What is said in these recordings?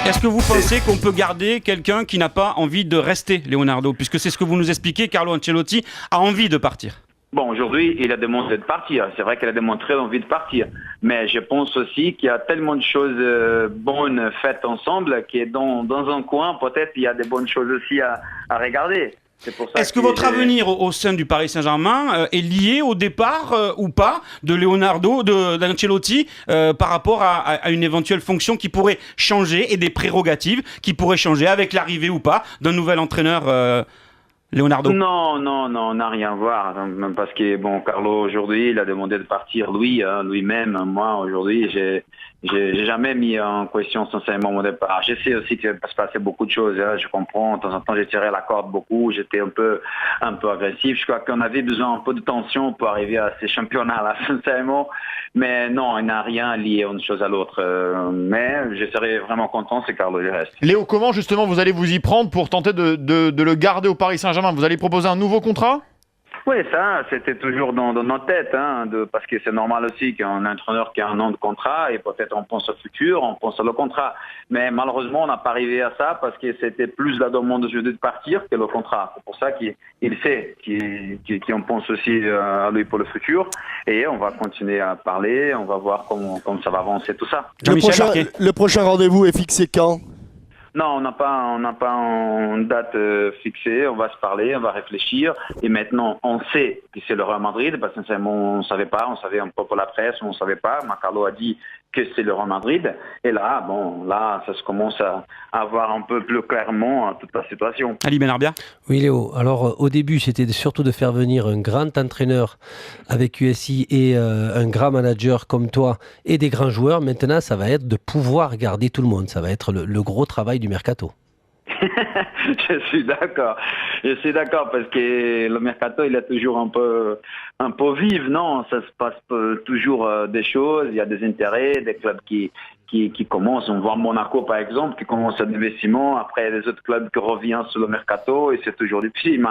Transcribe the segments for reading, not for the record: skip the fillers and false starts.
Est-ce que vous pensez qu'on peut garder quelqu'un qui n'a pas envie de rester, Leonardo? Puisque c'est ce que vous nous expliquez, Carlo Ancelotti a envie de partir. Bon, aujourd'hui, il a démontré de partir. C'est vrai qu'il a démontré l'envie de partir. Mais je pense aussi qu'il y a tellement de choses bonnes faites ensemble que dans un coin, peut-être, il y a des bonnes choses aussi à regarder. Est-ce que votre avenir au sein du Paris Saint-Germain est lié au départ ou pas de Leonardo, d'Ancelotti par rapport à une éventuelle fonction qui pourrait changer et des prérogatives qui pourraient changer avec l'arrivée ou pas d'un nouvel entraîneur Leonardo? Non, on n'a rien à voir. Parce que, bon, Carlo, aujourd'hui, il a demandé de partir lui-même. Moi, aujourd'hui, j'ai jamais mis en question sincèrement mon départ. Je sais aussi qu'il va se passer beaucoup de choses. Je comprends. De temps en temps, j'ai tiré la corde beaucoup. J'étais un peu agressif. Je crois qu'on avait besoin un peu de tension pour arriver à ces championnats-là, sincèrement. Mais non, il n'a rien lié une chose à l'autre. Mais je serais vraiment content si Carlo y reste. Léo, comment justement vous allez vous y prendre pour tenter de le garder au Paris Saint-Germain? Vous allez proposer un nouveau contrat? Oui, ça, c'était toujours dans notre tête, parce que c'est normal aussi qu'un entraîneur qui a un an de contrat, et peut-être on pense au futur, on pense au contrat. Mais malheureusement, on n'a pas arrivé à ça parce que c'était plus la demande de partir que le contrat. C'est pour ça qu'il sait qu'on pense aussi à lui pour le futur. Et on va continuer à parler, on va voir comment ça va avancer tout ça. Le prochain rendez-vous est fixé quand? Non, on n'a pas une date fixée. On va se parler, on va réfléchir. Et maintenant, on sait que c'est le Real Madrid, parce que sincèrement, on savait pas. On savait un peu pour la presse, on savait pas. Carlo a dit que c'est le Real Madrid. Et là, ça se commence à voir un peu plus clairement toute la situation. Ali Benarbia. Oui, Léo. Alors, au début, c'était surtout de faire venir un grand entraîneur avec USI et un grand manager comme toi et des grands joueurs. Maintenant, ça va être de pouvoir garder tout le monde. Ça va être le gros travail du mercato. Je suis d'accord parce que le mercato il est toujours un peu vif, non? Ça se passe toujours des choses, il y a des intérêts, des clubs qui commencent. On voit Monaco par exemple qui commence un investissement, après les autres clubs qui reviennent sur le mercato et c'est toujours difficile. Mais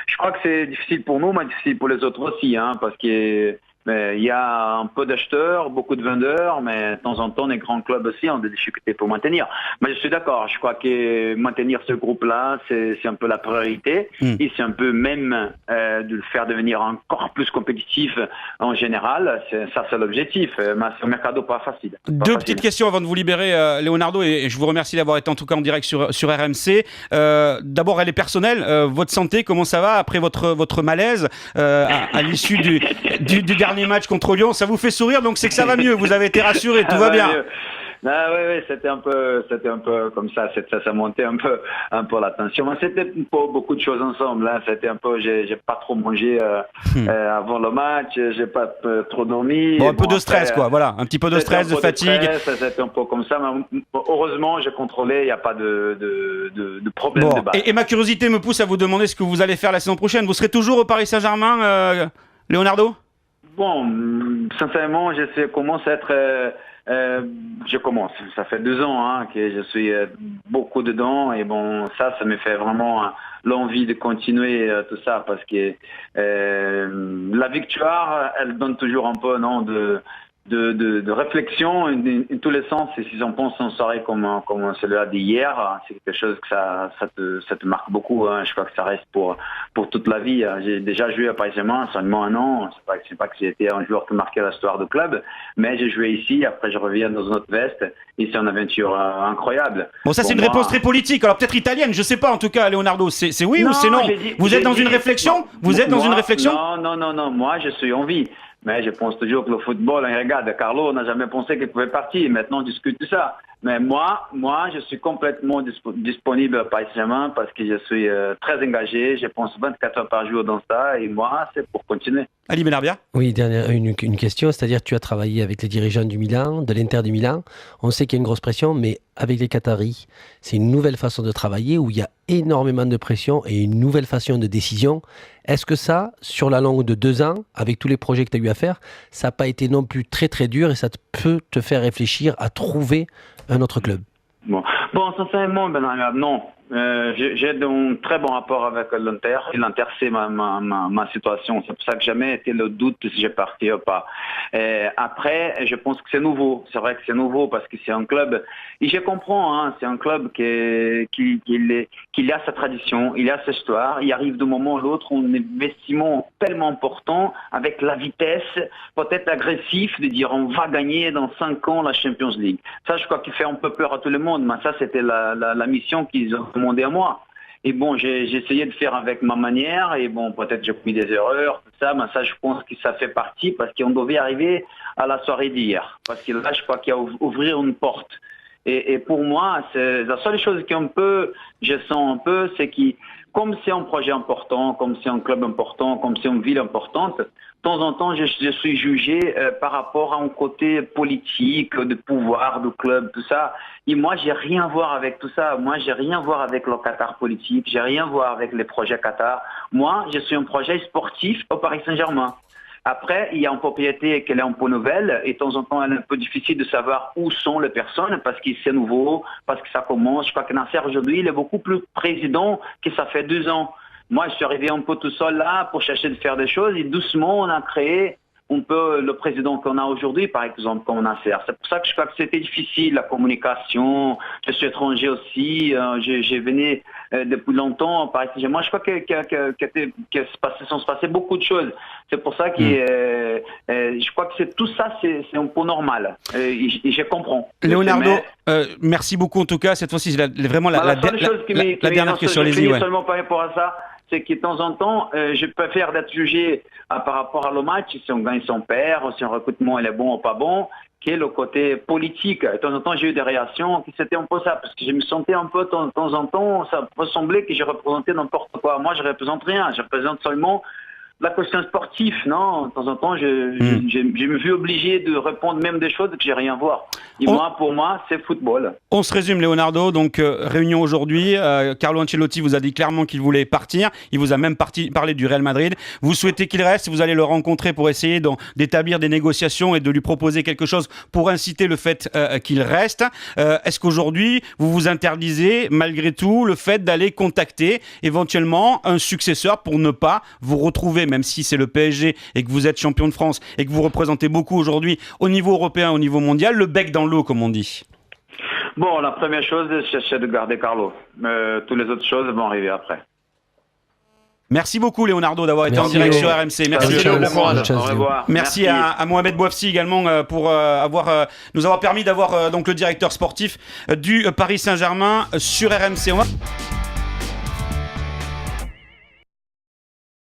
je crois que c'est difficile pour nous, mais difficile pour les autres aussi, parce que il y a un peu d'acheteurs, beaucoup de vendeurs, mais de temps en temps, les grands clubs aussi ont des difficultés pour maintenir. Mais je suis d'accord, je crois que maintenir ce groupe-là, c'est un peu la priorité. Et c'est un peu même de le faire devenir encore plus compétitif en général. Ça, c'est l'objectif. Mais c'est un mercato pas facile. Deux petites questions avant de vous libérer, Leonardo, et je vous remercie d'avoir été en tout cas en direct sur RMC. D'abord, elle est personnelle. Votre santé, comment ça va après votre malaise à l'issue du dernier match contre Lyon? Ça vous fait sourire, donc c'est que ça va mieux, vous avez été rassuré, tout va bien. Oui, c'était un peu comme ça, ça montait un peu la tension. Mais c'était pas beaucoup de choses ensemble, C'était un peu, j'ai pas trop mangé avant le match, j'ai pas trop dormi. Un peu de stress, quoi, voilà, un petit peu de stress, de fatigue. C'était un peu comme ça, mais heureusement, j'ai contrôlé, il n'y a pas de problème de base. Et ma curiosité me pousse à vous demander ce que vous allez faire la saison prochaine. Vous serez toujours au Paris Saint-Germain, Leonardo? Bon, sincèrement, je commence à être... ça fait 2 ans que je suis beaucoup dedans et ça me fait vraiment l'envie de continuer tout ça parce que la victoire, elle donne toujours un peu de réflexion en tous les sens. Et si on pense en soirée comme celui-là d'hier, c'est quelque chose que ça te marque beaucoup. Je crois que ça reste pour toute la vie. J'ai déjà joué à Paris Saint-Germain, seulement 1 an. C'est pas que j'ai été un joueur qui marquait l'histoire du club, mais j'ai joué ici. Après, je reviens dans une autre veste. Et c'est une aventure incroyable. Bon, ça c'est une réponse très politique. Alors peut-être italienne, je sais pas. En tout cas, Leonardo, c'est oui ou c'est non? Vous êtes dans une réflexion? Une réflexion? Non. Moi, je suis en vie. Mais je pense toujours que le football, regarde, Carlo n'a jamais pensé qu'il pouvait partir. Maintenant, on discute de ça. Mais moi, je suis complètement disponible à Paris Saint-Germain parce que je suis très engagé. Je pense 24 heures par jour dans ça. Et moi, c'est pour continuer. Ali Benarbia. Oui, une question, c'est-à-dire tu as travaillé avec les dirigeants du Milan, de l'Inter du Milan. On sait qu'il y a une grosse pression, mais avec les Qataris, c'est une nouvelle façon de travailler où il y a énormément de pression et une nouvelle façon de décision. Est-ce que ça, sur la longue de 2 ans, avec tous les projets que tu as eu à faire, ça n'a pas été non plus très très dur et ça peut te faire réfléchir à trouver un autre club? Bon, sincèrement, non. J'ai un très bon rapport avec l'Inter. Et l'Inter, c'est ma situation. C'est pour ça que jamais été le doute si j'ai parti ou pas. Et après, je pense que c'est nouveau. C'est vrai que c'est nouveau parce que c'est un club. Et je comprends, hein, c'est un club qui a sa tradition, il a sa histoire. Il arrive d'un moment à l'autre, un investissement tellement important avec la vitesse, peut-être agressif, de dire on va gagner dans 5 ans la Champions League. Ça, je crois qu'il fait un peu peur à tout le monde. Mais ça, c'était la mission qu'ils ont demandé à moi. Et bon, j'ai essayé de faire avec ma manière, et bon, peut-être j'ai commis des erreurs, tout ça, mais ça, je pense que ça fait partie, parce qu'on devait arriver à la soirée d'hier. Parce que là, je crois qu'il y a ouvrir une porte. Et pour moi, c'est la seule chose je sens un peu, c'est que, comme c'est un projet important, comme c'est un club important, comme c'est une ville importante, de temps en temps, je suis jugé par rapport à un côté politique, de pouvoir du club, tout ça. Et moi, j'ai rien à voir avec tout ça. Moi, j'ai rien à voir avec le Qatar politique. J'ai rien à voir avec les projets Qatar. Moi, je suis un projet sportif au Paris Saint-Germain. Après, il y a une propriété qui est un peu nouvelle et de temps en temps, elle est un peu difficile de savoir où sont les personnes parce que c'est nouveau, parce que ça commence. Je crois que Nasser, aujourd'hui, il est beaucoup plus président que ça fait 2 ans. Moi, je suis arrivé un peu tout seul là pour chercher de faire des choses et doucement, on a créé un peu le président qu'on a aujourd'hui, par exemple, comme Nasser. C'est pour ça que je crois que c'était difficile, la communication. Je suis étranger aussi. J'ai venu depuis longtemps. Par exemple, moi, je crois que sont se passées beaucoup de choses. C'est pour ça que je crois que tout ça, c'est un peu normal. Et je comprends. Leonardo, merci beaucoup en tout cas. Cette fois-ci, vraiment la dernière question. Je finis seulement par rapport à ça. C'est que de temps en temps, je préfère d'être jugé par rapport à le match, si on gagne son père, si un recrutement il est bon ou pas bon, que le côté politique. De temps en temps, j'ai eu des réactions qui c'était un peu ça, parce que je me sentais un peu, de temps en temps, ça ressemblait que je représentais n'importe quoi. Moi, je représente rien, je représente seulement la question sportive, non. De temps en temps, je me suis obligé de répondre même des choses que j'ai rien à voir. Et pour moi, c'est football. On se résume, Leonardo. Donc, réunion aujourd'hui. Carlo Ancelotti vous a dit clairement qu'il voulait partir. Il vous a même parlé du Real Madrid. Vous souhaitez qu'il reste. Vous allez le rencontrer pour essayer d'établir des négociations et de lui proposer quelque chose pour inciter le fait qu'il reste. Est-ce qu'aujourd'hui, vous vous interdisez, malgré tout, le fait d'aller contacter éventuellement un successeur pour ne pas vous retrouver, même si c'est le PSG et que vous êtes champion de France et que vous représentez beaucoup aujourd'hui au niveau européen, au niveau mondial, le bec dans l'eau, comme on dit? Bon, la première chose, c'est de garder Carlo. Toutes les autres choses vont arriver après. Merci beaucoup, Leonardo, d'avoir été en direct sur RMC. Merci. Au revoir. Merci à Mohamed Bouafsi également pour nous avoir permis d'avoir donc le directeur sportif du Paris Saint-Germain sur RMC.